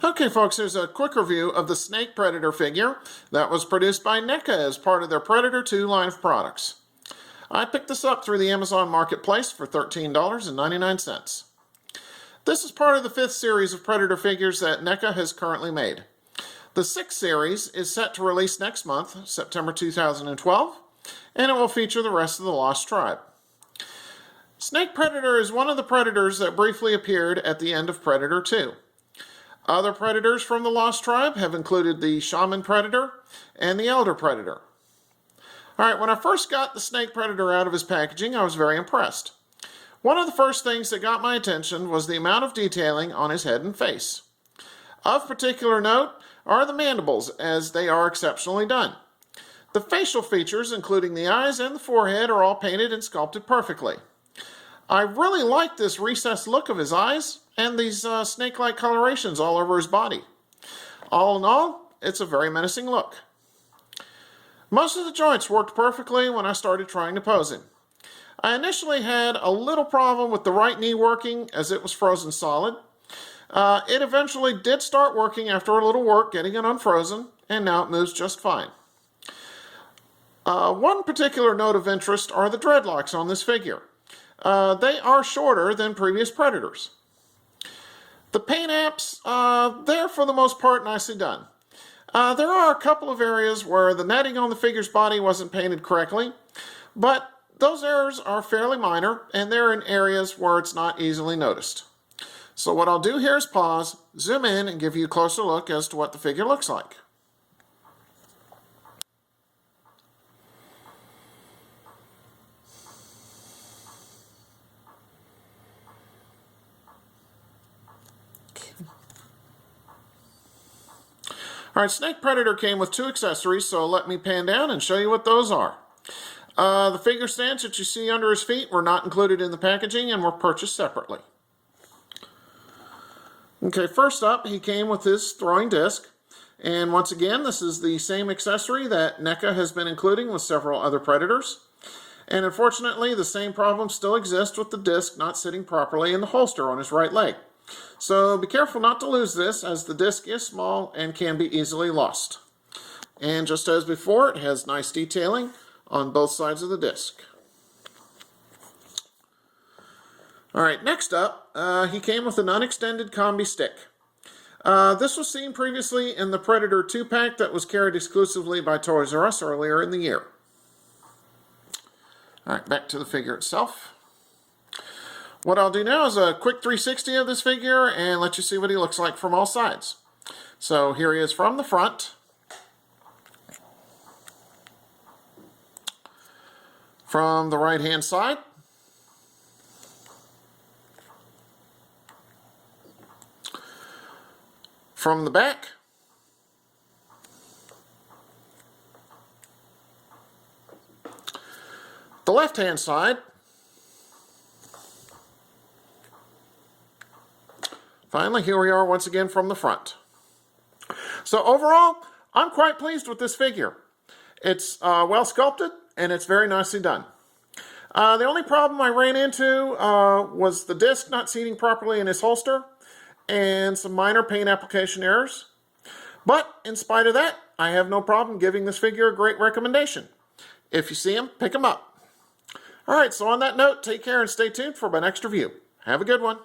Okay, folks, here's a quick review of the Snake Predator figure that was produced by NECA as part of their Predator 2 line of products. I picked this up through the Amazon Marketplace for $13.99. This is part of the 5th series of Predator figures that NECA has currently made. The 6th series is set to release next month, September 2012, and it will feature the rest of the Lost Tribe. Snake Predator is one of the Predators that briefly appeared at the end of Predator 2. Other Predators from the Lost Tribe have included the Shaman Predator and the Elder Predator. Alright, when I first got the Snake Predator out of his packaging, I was very impressed. One of the first things that got my attention was the amount of detailing on his head and face. Of particular note are the mandibles, as they are exceptionally done. The facial features, including the eyes and the forehead, are all painted and sculpted perfectly. I really like this recessed look of his eyes and these snake-like colorations all over his body. All in all, it's a very menacing look. Most of the joints worked perfectly when I started trying to pose him. I initially had a little problem with the right knee working as it was frozen solid. It eventually did start working after a little work getting it unfrozen, and now it moves just fine. One particular note of interest are the dreadlocks on this figure. They are shorter than previous Predators. The paint apps, they're for the most part nicely done. There are a couple of areas where the netting on the figure's body wasn't painted correctly, but those errors are fairly minor, and they're in areas where it's not easily noticed. So what I'll do here is pause, zoom in, and give you a closer look as to what the figure looks like. Alright, Snake Predator came with 2 accessories, so let me pan down and show you what those are. The figure stands that you see under his feet were not included in the packaging and were purchased separately. Okay, first up, he came with his throwing disc. And once again, this is the same accessory that NECA has been including with several other Predators. And unfortunately, the same problem still exists with the disc not sitting properly in the holster on his right leg. So be careful not to lose this, as the disc is small and can be easily lost. And just as before, it has nice detailing on both sides of the disc. Alright, next up, he came with an unextended combi stick. This was seen previously in the Predator 2-pack that was carried exclusively by Toys R Us earlier in the year. Alright, back to the figure itself. What I'll do now is a quick 360 of this figure and let you see what he looks like from all sides. So here he is from the front. From the right hand side. From the back. The left hand side. Finally, here we are once again from the front. So overall, I'm quite pleased with this figure. It's well sculpted and it's very nicely done. The only problem I ran into was the disc not seating properly in his holster and some minor paint application errors. But in spite of that, I have no problem giving this figure a great recommendation. If you see him, pick him up. Alright, so on that note, take care and stay tuned for my next review. Have a good one.